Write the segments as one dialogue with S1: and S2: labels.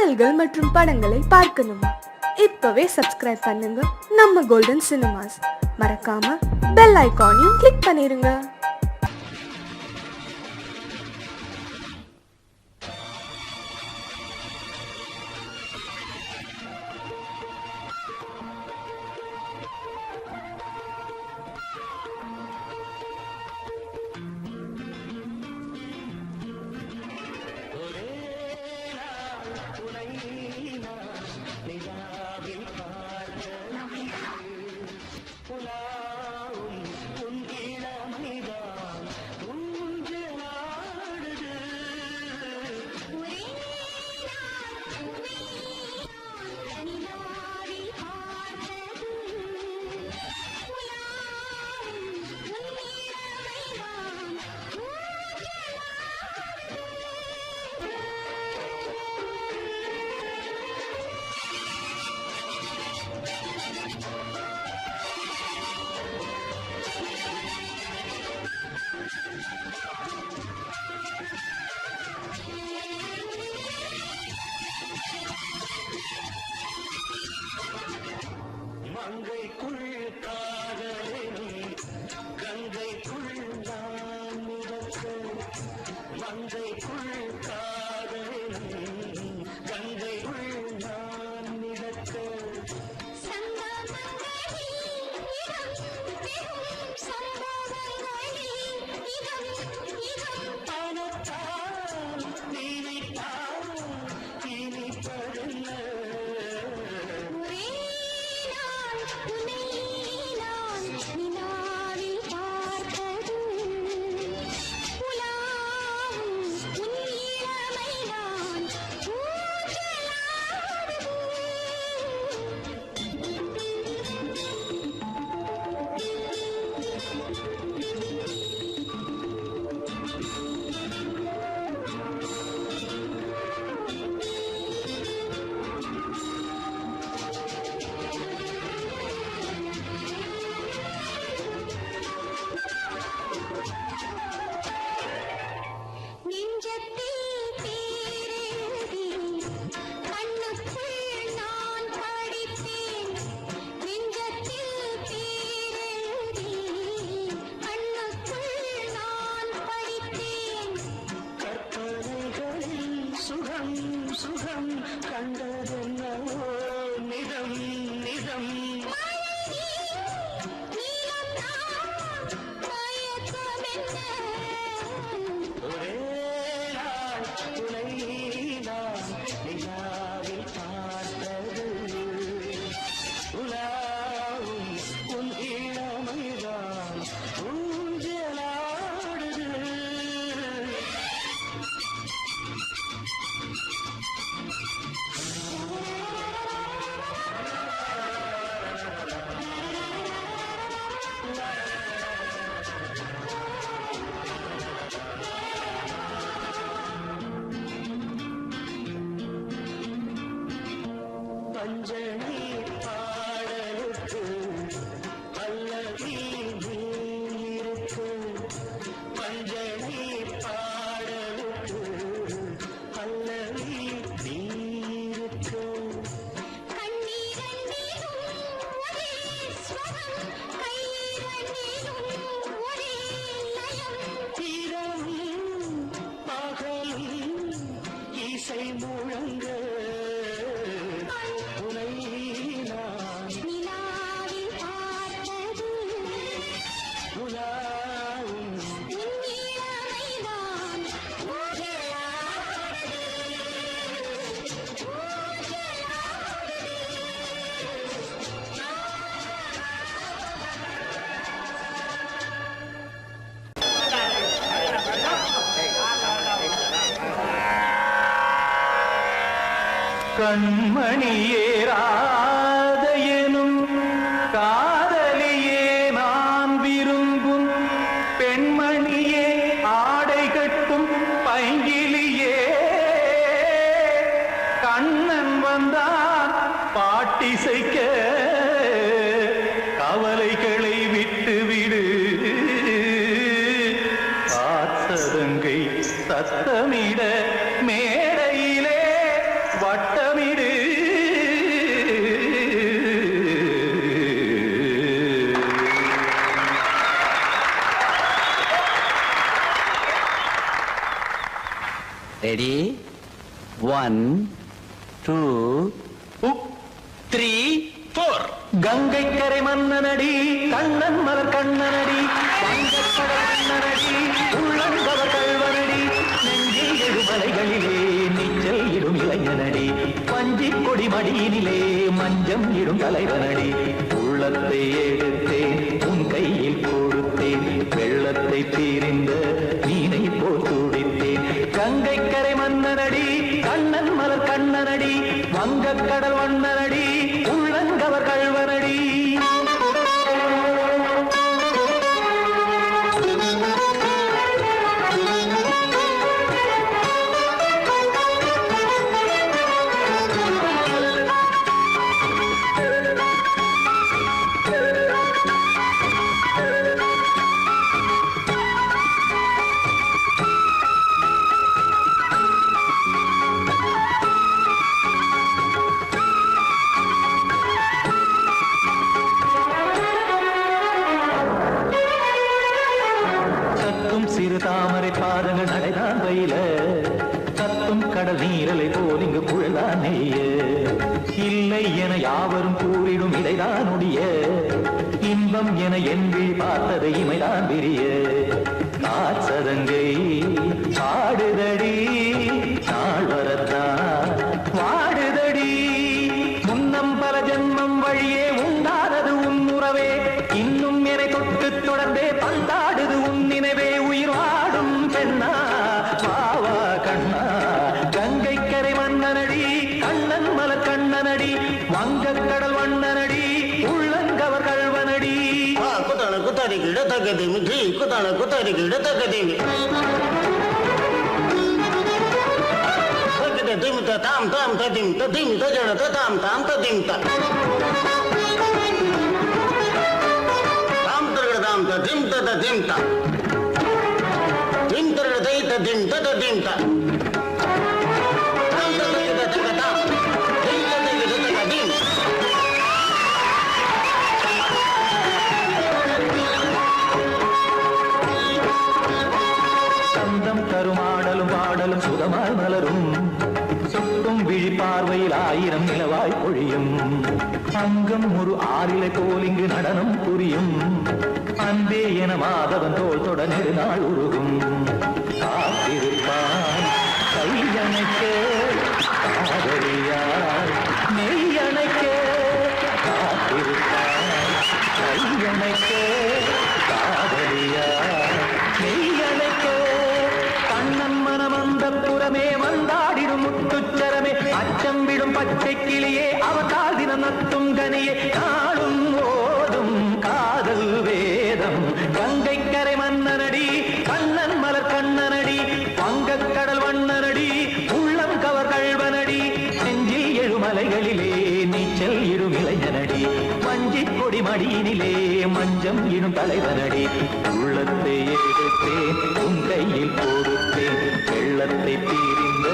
S1: பாடல்கள் மற்றும் படங்களை பார்க்கணுமா? இப்பவே சப்ஸ்கிரைப் பண்ணுங்க நம்ம கோல்டன் சினிமாஸ். மறக்காம பெல் ஐகானையும் கிளிக் பண்ணிருங்க.
S2: கண்மணியேராதையனும் காதலியே நான் விரும்பும் பெண்மணியே ஆடை கட்டும் பைங்கிலியே கண்ணன் வந்தான் பாட்டிசைக்க கவலைகளை விட்டுவிடு காத்ததங்கை சத்தமிட மேடையிலே வட்டமிடு
S3: ரெடி 1 2 3 4
S2: கங்கை கரை மன்னனடி கண்ணன் மலர் கண்ணனடி வங்கக்கடல் மன்னனடி உள்ளங்கவர் கல்வனடி நெஞ்சில் எழுமலைகளிலே நீச்சல் இடும் இளைஞனடி பஞ்சி கொடி மடியினிலே மஞ்சம் இடும் தலைவனடி உள்ளத்தை எடுத்தேன் உன் கையில் கொடுத்தேன் வெள்ளத்தை தீரிந்த மீனை போல் துடித்தேன் கங்கை கரை மன்னனடி கண்ணன் மலர் கண்ணனடி வங்கக்கடல் வண்ணனடி உள்ளங்கவர் கல்வனடி சிறு தாமரை பாதங்கள் நடைதான் வயில கத்தும் கடல் நீரலை போல் இங்கு குழலான் நெய்ய இல்லை என யாவரும் கூறிடும் இடைதான் உடைய இன்பம் என என்பி பார்த்ததை இமைதான் விரிய காற்சதங்கை பாடுதடி நாள் வரத்தான் வாடுதடி முன்னம் பல ஜென்மம் வழியே உண்டானது உன் உறவே இன்னும் என்னை தொட்டு தொடர்ந்தே பந்தாடுது உன் நினைவே உயிர் வாடும் பெண்ணா பாவா கண்ணா கங்கை கரை மன்னனடி கண்ணன் மலர் கண்ணனடி வங்கக்கடல் வண்ணனடி உள்ளங்கவர் கல்வனடி
S4: குத்தான குத்தாரி கிட தக்கதி மிற்றி குத்தான குத்தாரி கிட தக்கதி திமித்த தாம் தாம் ததிம் ததிம் தஜட தாம் தாம் ததிம் தாம் தரட தாம் ததிம் ததிம் திம் தரட தை ததிம் ததிம் தாம் தரட தக தாம் திம் ததிம் ததிம்
S2: சந்தம் கருமாடலும் பாடலும் சுதமாய் மலரும் சுட்டும் விழி பார்வையில் ஆயிரம் நிலவாய் பொழியும் அங்கம் ஒரு ஆறிலை போல் இங்கு நடனம் புரியும் அன்பே என மாதவன் தோல் தொட நெடுநாள் உருகும் காத்திருப்பான் கையணைக்க காதலியார் நெய்யணைக்க காத்திருப்பான் கையணைக்க காதலியார் நெய்யணைக்க கண்ணன் மனமந்த புறமே வந்தாடிடும் முத்துச்சரமே அச்சம் விடும் பச்சை கிளியே அவதால் தினம் நத்தும் கனியே நாளும் ஓதும் காதல் வேதம் கங்கை கரை மன்னனடி கண்ணன் மலர் கண்ணனடி வங்கக்கடல் வண்ணனடி உள்ளம் கவர் கல்வனடி நெஞ்சில் எழுமலைகளிலே நீச்சல் இடும் இளைஞனடி வஞ்சி கொடி மடியினிலே மஞ்சம் இடும் தலைவனடி உள்ளத்தை எடுத்தேன் உன் கையில் கொடுத்தேன் வெள்ளத்தை தீரிந்த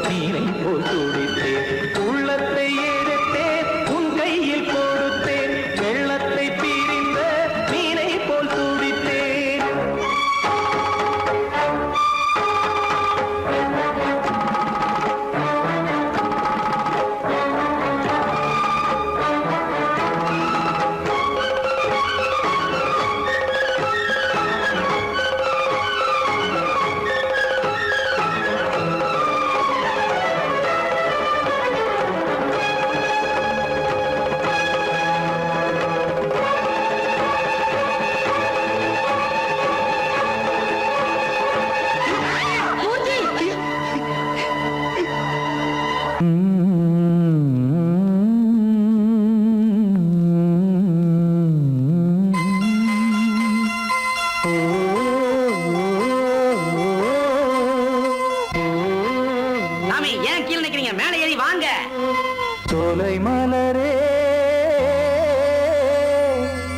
S2: நீரை போல் துடித்தேன் உள்ளத்தை எடுத்தேன் உன் கையில் கொடுத்தேன் வெள்ளத்தை தீரிந்த நீரை போல் துடித்தேன்
S5: சாமி ஏன் கீழே நிக்கிறீங்க? மேலே ஏறி வாங்க.
S2: சோலை மலரே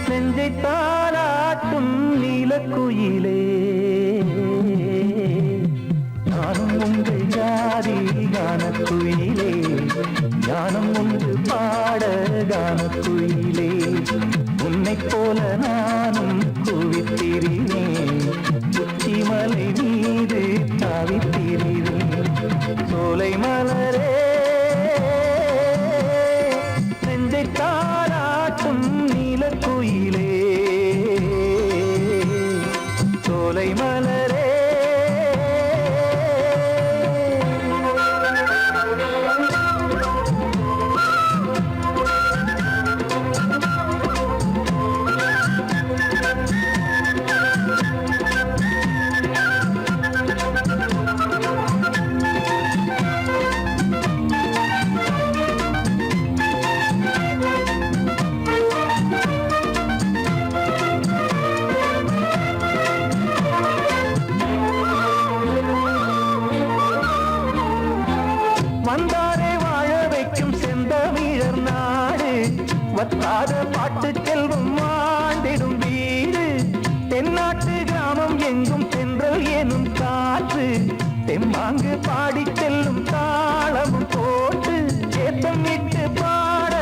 S2: நெஞ்சை தாளாட்டும் நீலக்குயிலே நானும் உங்கள் ஜாதி கானக்குயிலே நானும் உண்டு பாட கானக்குயிலே உன்னைப் போல நானும் குவித்திரினேன் உச்சிமலை மீது தாவித்திரினேன் சோலை மலரே நெஞ்சை தாராட்டும் நீலக்குயிலே சோலை மலரே வந்தாரே வாழ வைக்கும் செந்தமிழர் நாடு வத்தாத பாட்டு செல்வம் வாழ்ந்திடும் வீடு தென்னாட்டு கிராமம் எங்கும் தென்றல் எனும் காற்று தெம்மாங்கு பாடி செல்லும் தாளமும் போட்டு ஏத்தம் இட்டு பாட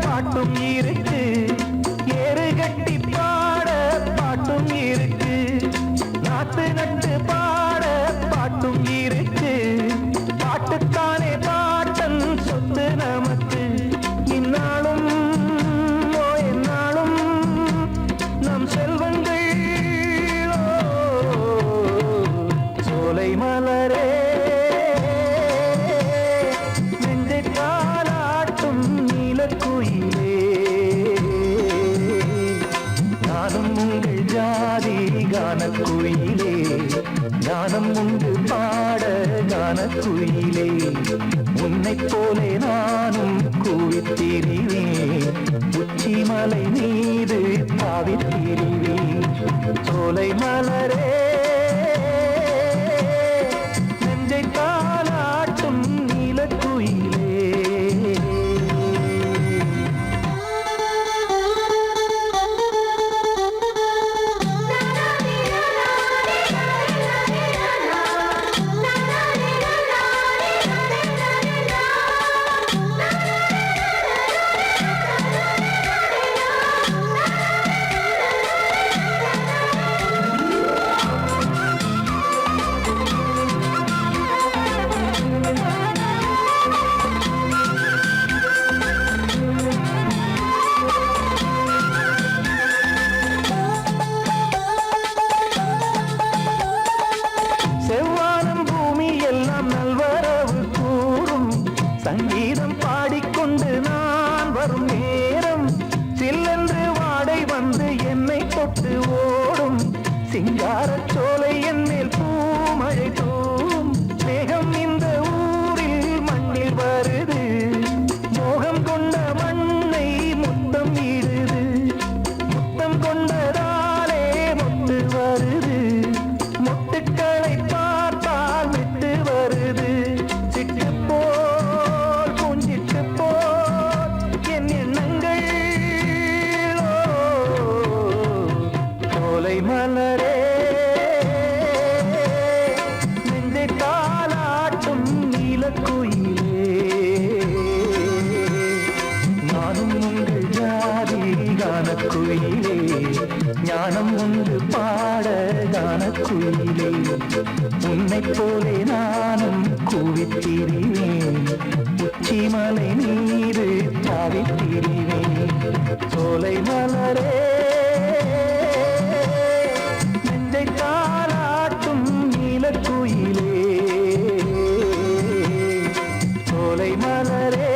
S2: பாட்டும் இருக்கு ஏறு கட்டி பாட பாட்டும் இருக்கு நாத்து நட்டு பாட பாட்டும் இருக்கு பாட்டுத்தானே பாட்டன் சொத்து நமக்கு இந்நாளும் எந்நாளும் நம் செல்வங்கள் சோலை மலரே நெஞ்சை தாலாட்டும் நீலக்குயிலே நானும் உங்கள் ஜாதி கானக்குயிலே ஞானம் உண்டு பாட கானக்குயிலே உன்னைப் போலே நானும் கூவித்திரிவேன் உச்சிமலை மீது தாவித்திரிவேன் சோலை மலரே நெஞ்சை தாலாட்டும் நீலக்குயிலே செவ்வானம் பூமி எல்லாம் நல்வரவு கூறும் சங்கீதம் பாடிக்கொண்டு நான் வரும் நேரம் சில்லென்று வாடை வந்து என்னை தொட்டு ஓடும் சிங்காரச் சோலை என் மேல் பூமழை தூவும் மேகம் இந்த ஊரில் மண்ணில் வருது மோகம் கொண்ட மண்ணை முத்தம் இடுது முத்தம் கொண்டதாலே முத்து வருது முட்டுக்களை பார்த்தால் விட்டு வருது சிட்டு போல் பூஞ்சிட்டு போல் என் எண்ணங்கள் சோலை மலரே நெஞ்சை தாலாட்டும் நீலக்குயிலே நானும் உங்கள் ஜாதி கானக்குயிலே ஞானம் உண்டு பாட கானக்குயிலே உன்னைப் போலே நானும் கூவித்திரிவேன் உச்சிமலை மீது தாவித்திரிவேன் சோலை மலரே நெஞ்சை தாலாட்டும் நீலக்குயிலே சோலை மலரே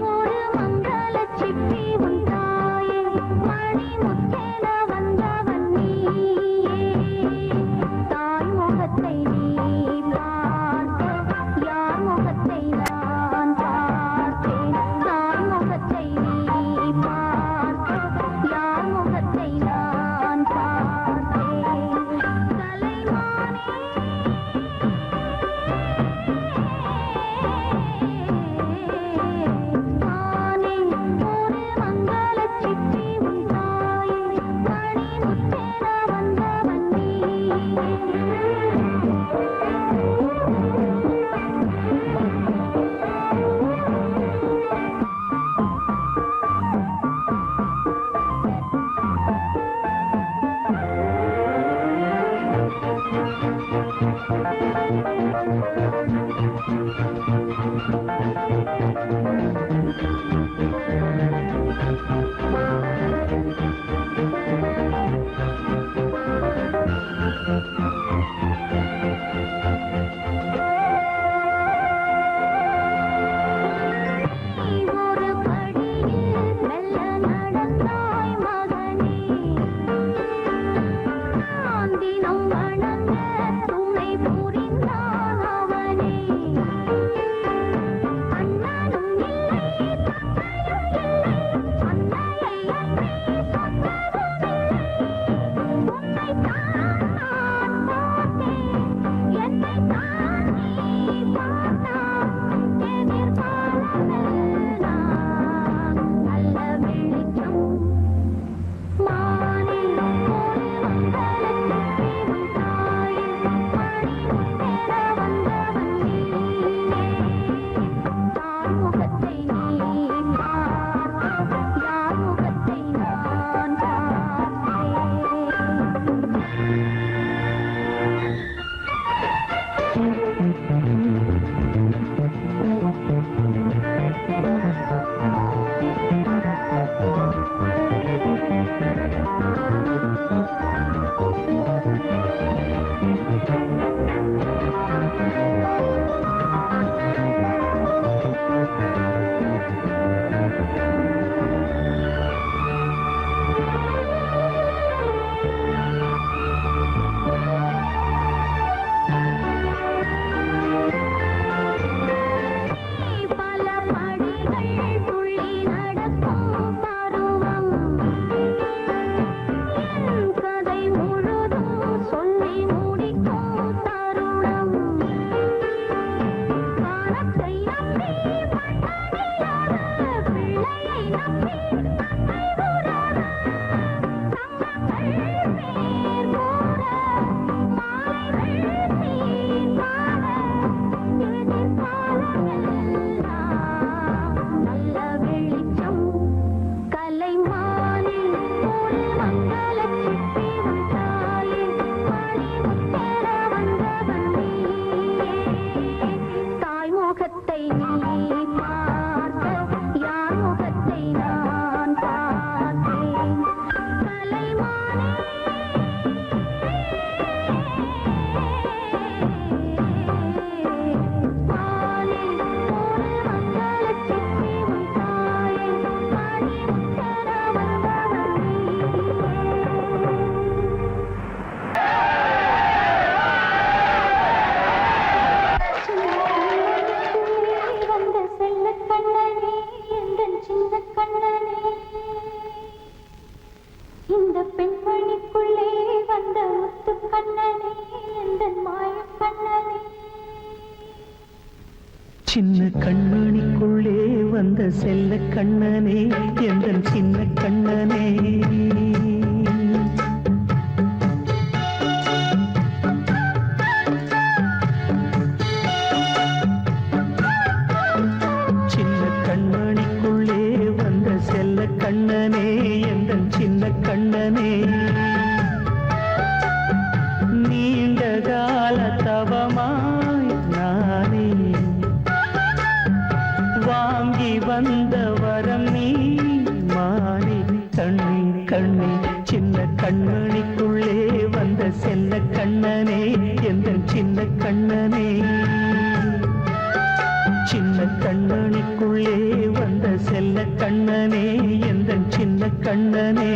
S6: ஒரு மங்கள சிட்டி உன் தாயே மணி முத்தேன வந்த
S2: சின்ன கண்மணிக்குள்ளே வந்த செல்ல கண்ணனே எந்தன் சின்ன கண்ணனே சின்ன கண்மணிக்குள்ளே வந்த செல்ல கண்ணனே எந்தன் சின்ன கண்ணனே நீண்ட கால தவமாய் நானே வாங்கி வந்த வரம் நீ மாறி கண்ணி கண்ணி சின்ன கண்மணிக்குள்ளே வந்த செல்ல கண்ணனே எந்தன் சின்ன கண்ணனே சின்ன கண்மணிக்குள்ளே வந்த செல்ல கண்ணனே எந்தன் சின்ன கண்ணனே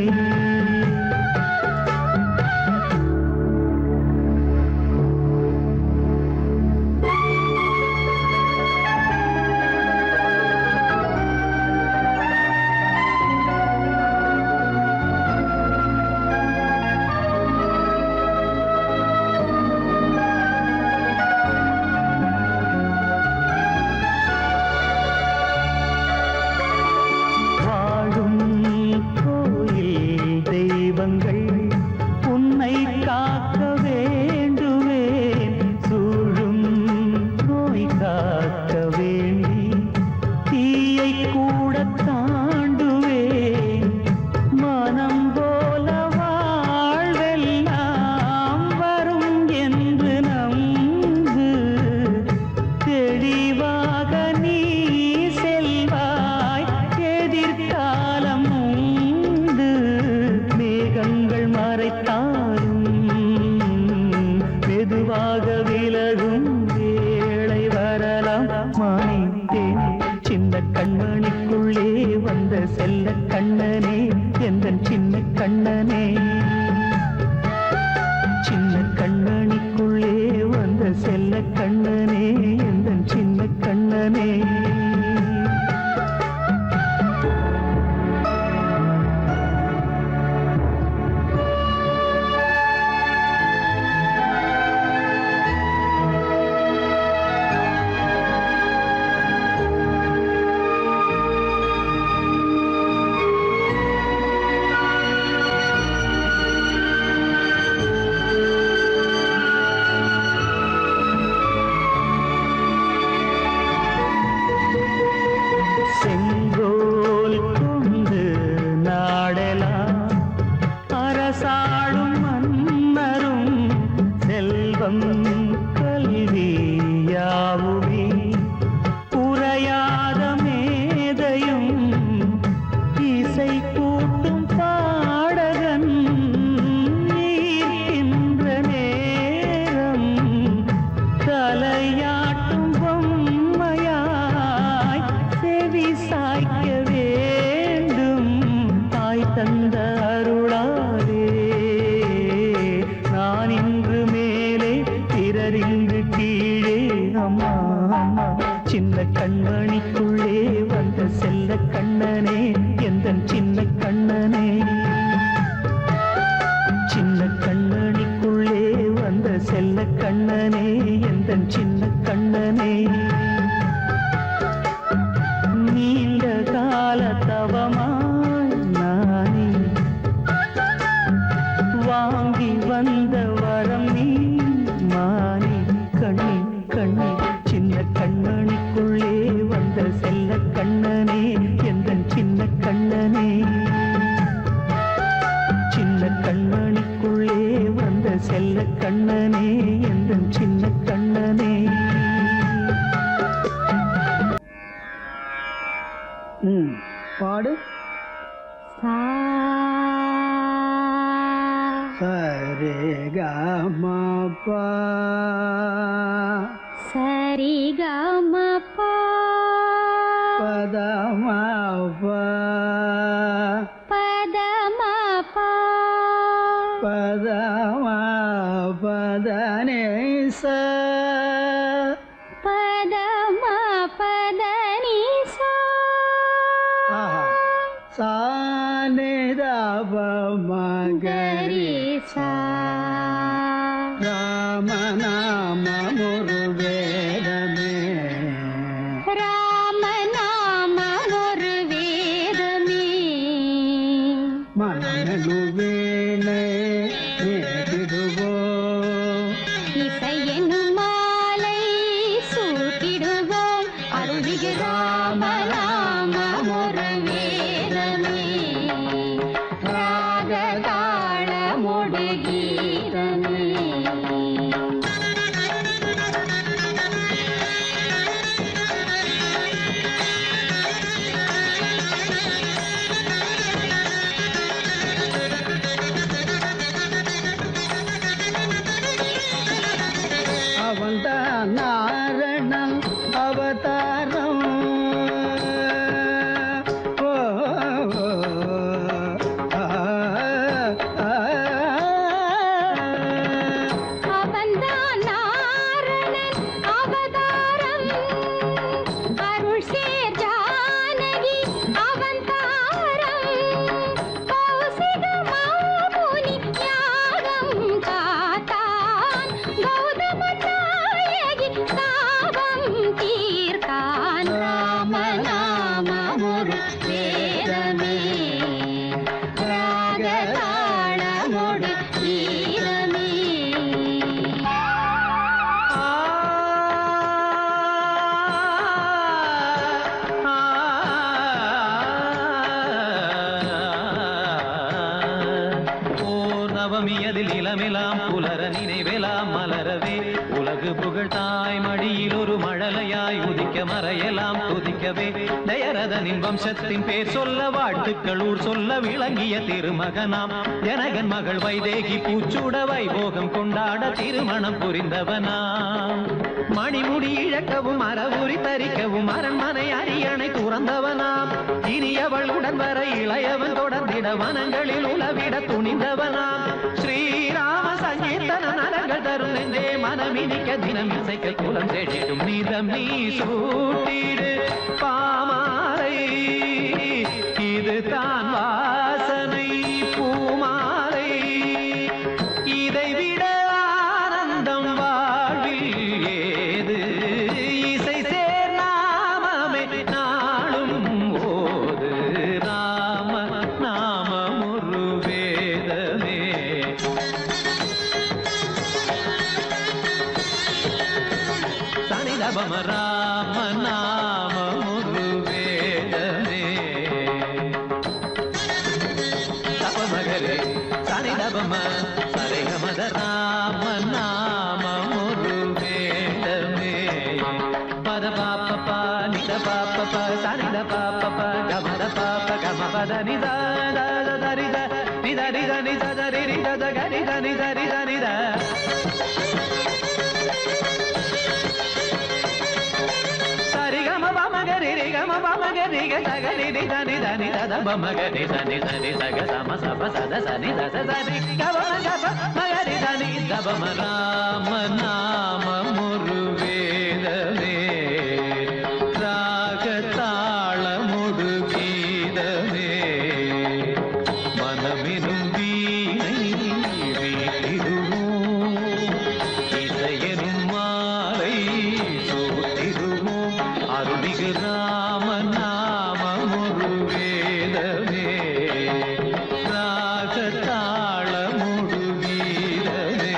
S2: மறைத்தாலும் மெதுவாக விலகும் வேளை வரலாம். மானித்தேன் சின்ன கண்மணிக்குள்ளே வந்த செல்ல கண்ணனே, எந்தன் சின்ன கண்ணனே. சின்ன கண்ணனிக்குள்ளே வந்த செல்ல கண்ணனே, எந்தன் சின்ன கண்ணனே. செங்கோல் கொண்டு நாடலாம் அரசாடும் மன்னரும் செல்வம் கல்வி யாவுமே உரையாத மேதையும் இசை கூட்டும் பாடகன் ஈர்க்கின்ற நேரம் தலையாட்டும் பொம்மையாய் செவி சாய்க்க வேண்டும். தாய் தந்த அருளாலே நான் இன்று மேலே பிறரிங்கு கீழே. அம்மா அம்மா சின்ன கண்மணிக்குள்ளே வந்த செல்ல கண்ணனே, எந்தன் சின்ன கண்ணனே. சின்ன கண்ணனிக்குள்ளே வந்த செல்ல கண்ணனே, எந்தன் சின்ன கண்ணனே. நீண்ட கால தவமாய் நானே வாங்கி வந்த வரம் நீ மானே. கண்ணி கண்ணி சின்ன கண்ணனிக்குள்ளே வந்த செல்ல கண்ணனே, எந்தன் சின்ன கண்ணனே. சின்ன கண்ணனிக்குள்ளே வந்த செல்ல கண்ணனே, எந்தன் சின்ன கண்ணனே.
S6: பாடு. சரே கமபா
S7: சரி கமபா
S6: பதமபா
S7: பதமபா
S6: பதமபதனேச
S7: பதமபதனிசா
S6: சானிதப மகரிசா. ராமநாம முருவேதமே,
S7: ராமநாம ஒரு வேதமே.
S6: மனனு வேணை நேரிடுவோ,
S7: இசையெனும் மாலை சூட்டிடுவோம். அருள்மிகு ராமநாம ஒரு வேதமே. ராகதாள மொடு கீதமே.
S6: அவன்தான் நாரணன் அவதாரம். ஓ,
S2: நவமி அதில் இளமெலாம் புலர நினைவெலாம் மலரவே உலகு புகழ் தாய் மடியில் ஒரு மழலையாய் உதிக்க மறையெல்லாம் துதிக்கவே தயரதனின் வம்சத்தின் பேர் சொல்ல வாழ்த்துக்கள் ஊர் சொல்ல விளங்கிய திருமகனாம் ஜனகன் மகள் வைதேகி பூச்சூட வைபோகம் கொண்டாட திருமணம் புரிந்தவனாம் மணிமுடி இழக்கவும் மரபுரி தரிக்கவும் அரண்மனை அரியணை துறந்தவனாம் இனி அவள் உடன் வர இளையவன் தொடர்ந்திட வனங்களில் உலவிட துணிந்தவனாம் ஸ்ரீராம சங்கீர்த்தன நலங்கள் தரும் நெஞ்சே மனமினிக்க தினம் இசைக்க குலம் செழிடும் நீதம் நீ சூட்டிடு பாமாலை இது தான் வாசனை பூமாலை இதை விட ஆனந்தம் வாழ்வில் ஏது இசை சேர் நாமமே நாளும் ஓது ராம நாமம் ஒரு வேதமே தனிதபம ராம நாமம் ஒரு வேதமே தபமகரே தனிதபம சரிகமத ராம நாமம் ஒரு வேதமே பத பாப்ப நித பாப்ப சரித பாப்ப கமத பாப்ப கமபத நித சரித நித நித நித சரி நித கரித நித நித நித రి గమ బమ గరి గ సగ రి రి ద ని ద ని ద ద బమ గరి ద ని ద ని సగ సమ సప సద స ని ద స స రి గ బమ గ బ మ గరి ద ని ద బమ రామ నామ మురు వేదమే రాగ తాళ ముడు గీதமே மனமெனும் வீணை வீட்டிடுவோம் இசையெனும் மாலை சூட்டிடுவோம் அருள்மிகு ராம நாமம் ஒரு வேதமே ராக தாள முடு கீதமே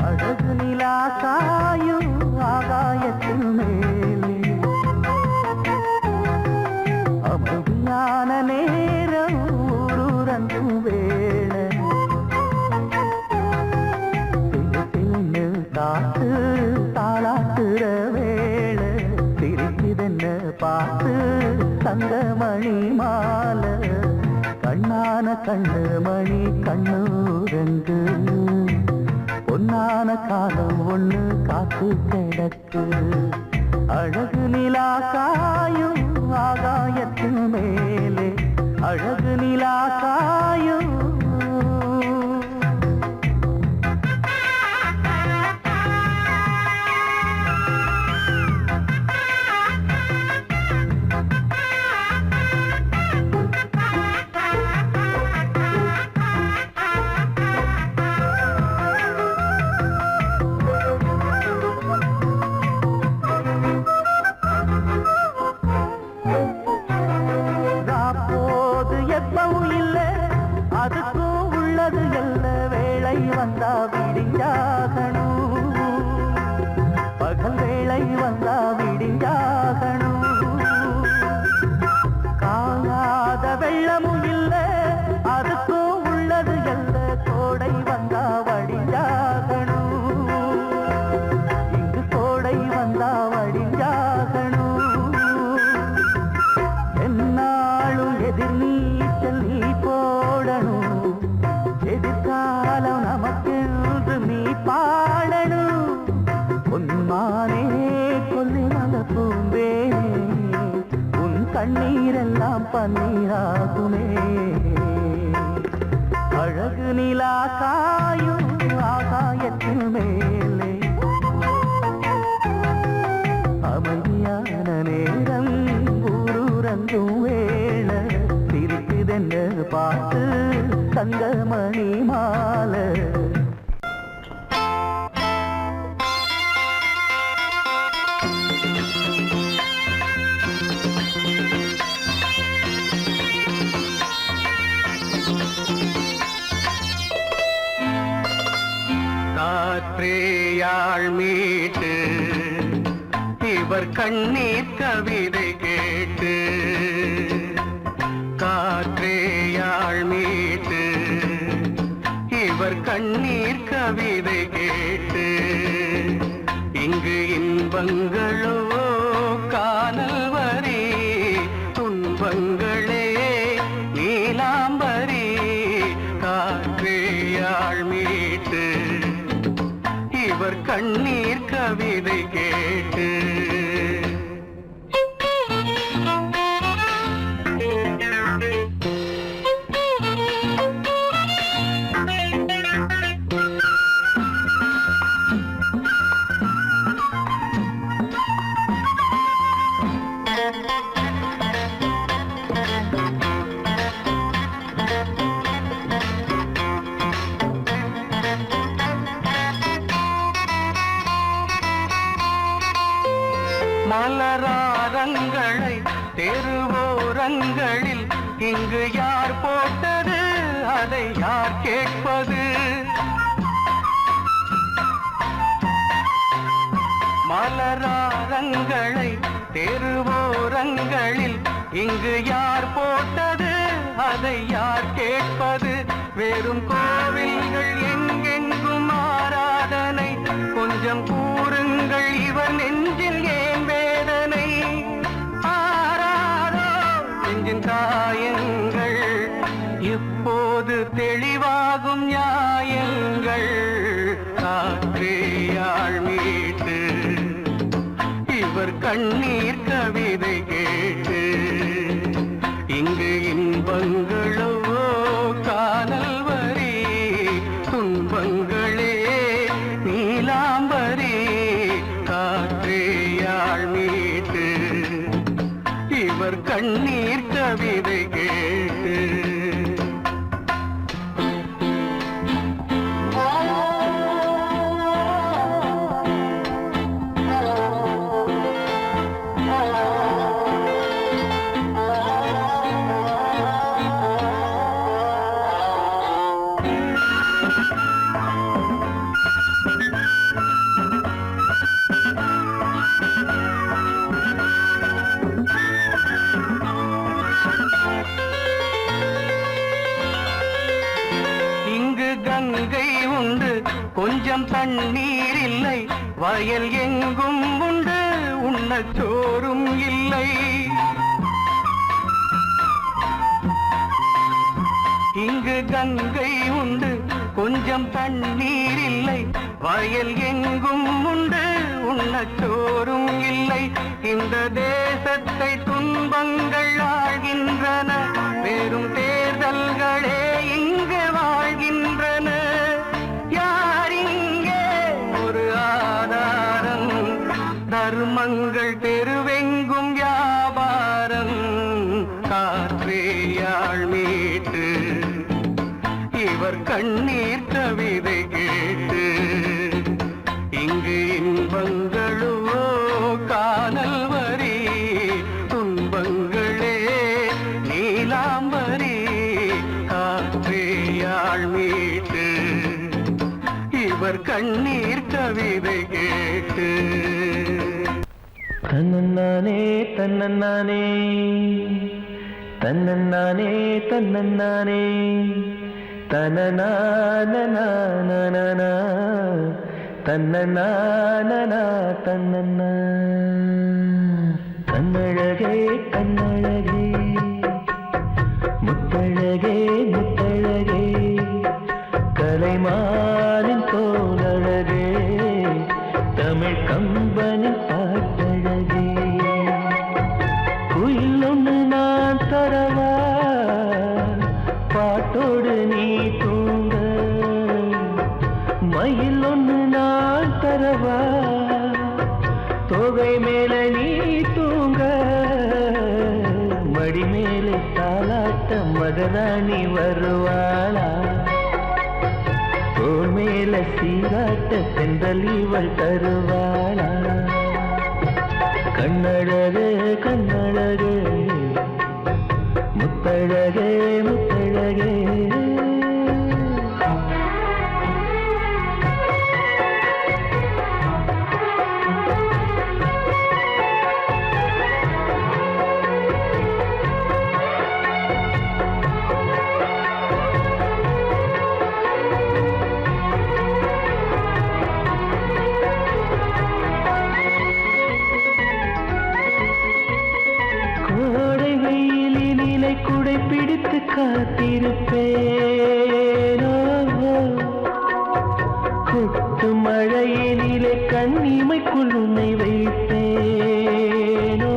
S6: அழகு நிலா காயும் ஆகாயத்தின் மேலே அமைதியான நேரம் ஊரூரங்கும் வேளை சிறு காத்து தாளாட்டுற வேளை சிரிக்குதென்ன பார்த்து தங்கமணி மாலை கண்ணான கண்ணு மணி கண்ணூரங்கு பொன்னான காலம் ஒண்ணு காத்து கிடக்கு அழகு நிலா காயும் ஆகாயத்தின் மேலே அழகு நிலா காயும் போது எப்பவும் இல்ல அதுக்கும் உள்ளது எல்ல வேளை வந்தா விடிஞ்சாகணும் பகல் வேளை வந்தா விடிஞ்சாகணும் காயாத வெள்ளமும் இல்ல அதுக்கும் உள்ளது எல்ல கோடை வந்தா வடிஞ்சாகணும் இங்கு கோடை வந்தா வடிஞ்சாகணும் என்னாலும் எதிர் நீச்சல் நீ போடணும் எதிர்காலம் நமக்கென்று நீ பாடணும் உன்மானே கொல்லிமல பூந்தேனே உன் கண்ணீரெல்லாம் பன்னீராகுமே அழகு நிலா காயும் ஆகாயத்தின் மேலே அமைதியான நேரம் ஊரூரங்கும் வேளை சிரிக்குதென்ன பார்த்து தங்கமணி மாலை காற்றேயாள் மீட்டு இவர் கண்ணீர் கவிதை கேட்டு காற்றேயாள் மீட்டு இவர் கண்ணீர் கவிதை கேட்டு இங்கு இன்பங்களோ காணல் வரி துன்பங்களே நீலாம்பரி காற்றையாள் மீட்டு இவர் கண்ணீர் கவிதை கேட்டு மலராரங்களை தெருவோரங்களில் இங்கு யார் போட்டது அதை யார் கேட்பது மலராரங்களை தெருவோரங்களில் இங்கு யார் போட்டது அதை யார் கேட்பது வெறும் கோவில்கள் எங்கெங்கும் ஆராதனை கொஞ்சம் கூறுங்கள் இவர் நெஞ்சில் ஏன் வேதனை ஆராரோ நெஞ்சின் காயங்கள் இப்போது தெளிவாகும் நியாயங்கள் காற்றையாள் மீட்டு இவர் கண்ணீர் கவிதை கேட்டு இங்கு இன்பங்களோ காணல் வரி துன்பங்களே நீலாம்பரி காற்றையாள் மீட்டு இவர் கண்ணீர் கவிதை கேட்டு கங்கை உண்டு கொஞ்சம் தண்ணீர் இல்லை வயல் எங்கும் உண்டு உண்ணச் சோறும் இல்லை இங்கு கங்கை உண்டு கொஞ்சம் தண்ணீர் இல்லை வயல் எங்கும் உண்டு உண்ணச் சோறும் இல்லை இந்த தேசத்தை துன்பங்கள் ஆழ்கின்றன வெறும் தேர்தல்களே இங்கு வாழ்கின்றன யார் இங்கே ஒரு ஆதாரம் தர்மங்கள் தெருவெங்கும் வியாபாரம் காற்றையாள் மீட்டு இவர் கண்ணீர் கவிதை கேட்டு இங்கு இன்பங்களோ காணல் வரி துன்பங்களே நீலாம்பரி காற்றையாள் மீட்டு இவர் கண்ணீர் கவிதை கேட்டு
S2: தன்னன்னானே தன்னன்னானே தன்னன்னானே தன்னன்னானே தனநானனா தன்னநானனா தன்னன்னா கண்ணழகே கண்ணழகே முத்தழகே முத்தழகே கலைமானின் தோலழகே தமிழ் கம்பனின் பாட்டழகே குயில் ஒன்று நான் தரவா பாட்டோடு நீ தூங்க மயில் ஒன்று நான் தரவா தொகை மேல நீ தூங்க மடி மேலே தாலாட்ட மகராணி வருவாளா தோள் மேல சீராட்ட தென்றல் இவள் தருவாளா கண்ணழகு கண்ணழகு முத்தழகே முத்தழகே
S6: காத்திருப்பேனோ கொட்டு மழையினிலே கண்ணிமைக்குள் உன்னை வைத்தேனோ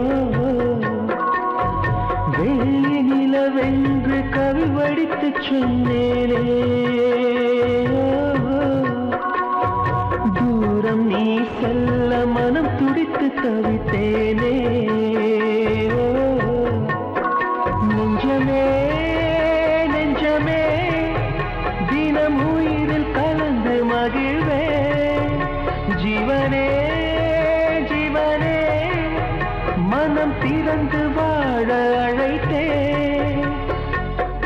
S6: வெள்ளி நிலவென்று கவி வடித்து சொன்னேனே தூரம் நீ செல்ல மனம் துடித்து தவித்தேனே நெஞ்சமே நெஞ்சமே தினம் உயிரில் கலந்து மகிழ்வே ஜீவனே ஜீவனே மனம் திறந்து வாழ அழைத்தே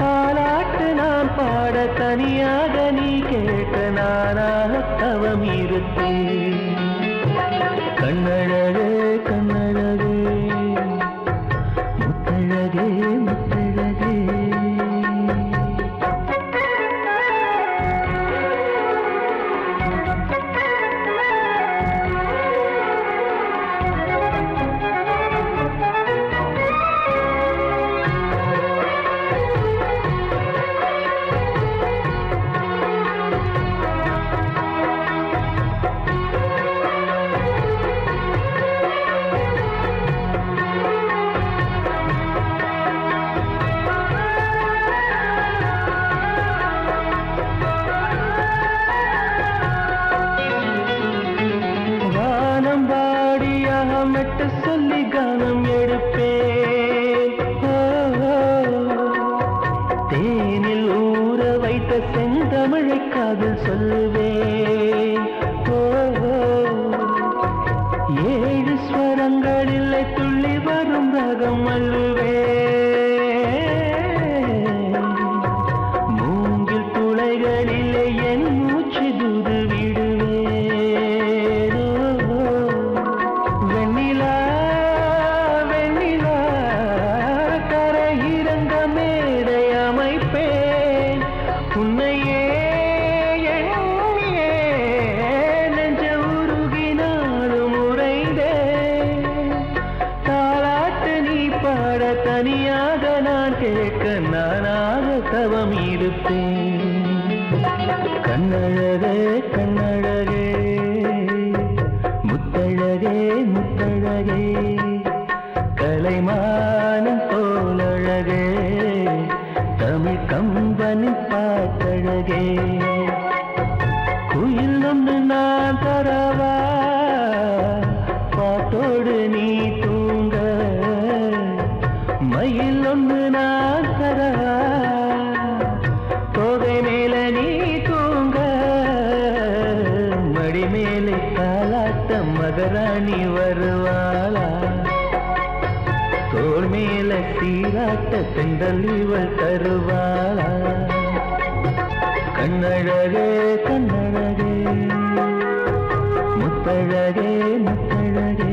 S6: தாலாட்டு நான் பாட தனியாக நீ கேட்க நானாக தவம் இருப்பேன் கண்ணழகே கண்ணழகே முத்தழகே முத்தழகே மெட்டு சொல்லி கானம் எடுப்பேன் தேனில் ஊற வைத்த செந்தமிழை காதல் சொல்லுவேன் ஏழு ஸ்வரங்களில் துள்ளி வரும் ரகம் அள்ளுவேன் மூங்கில் துளைகளிலே என் மூச்சு தூது தனியாக நான் கேட்க நானாக தவம் இருப்பேன் கண்ணழகே கண்ணழகே முத்தழகே முத்தழகே கலைமானம் போலழகே தமிழ் கம்பனின் பாட்டழகே குயில் ஒன்று நான் தரவா பாட்டோடு நீ தூங்க மயில் ஒன்று நான் தரவா தோகை மேல நீ தூங்க மடி மேலே காலாட்ட மகராணி வருவாளா தோள் மேல சீராட்ட செந்தல் இவள் தருவாளா கண்ணழகே கண்ணழகே முத்தழகே முத்தழகே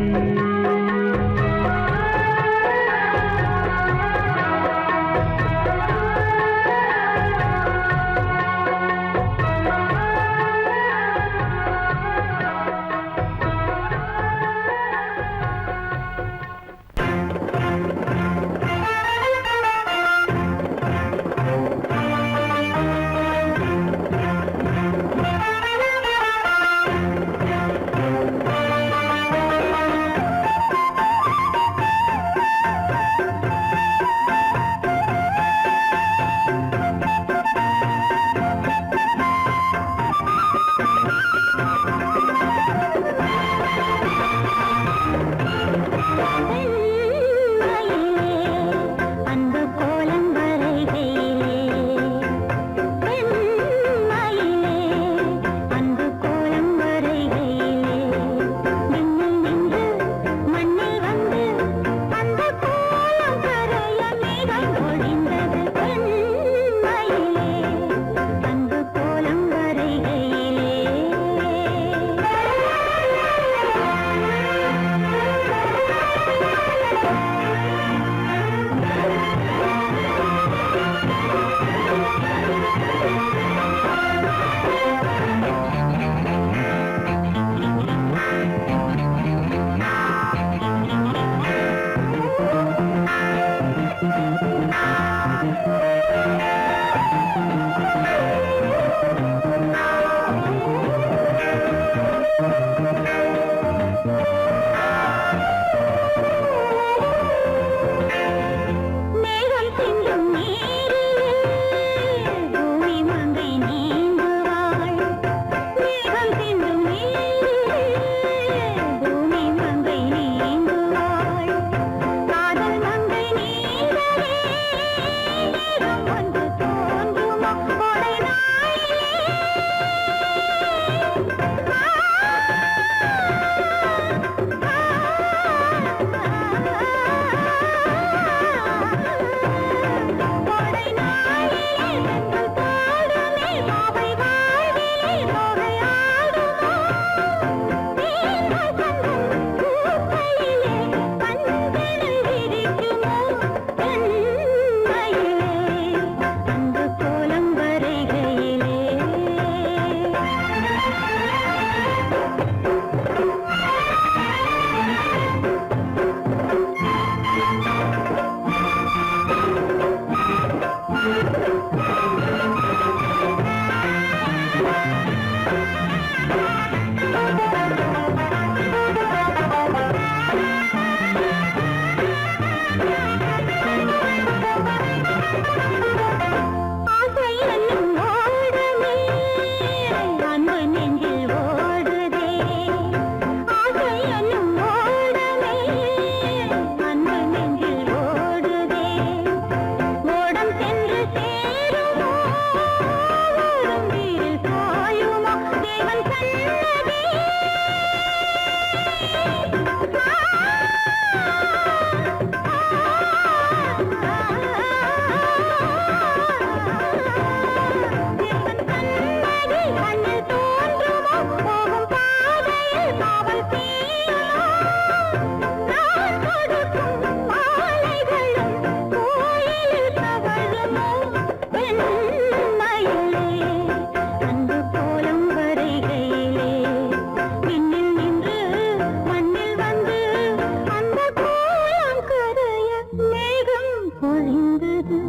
S7: பொழிந்தது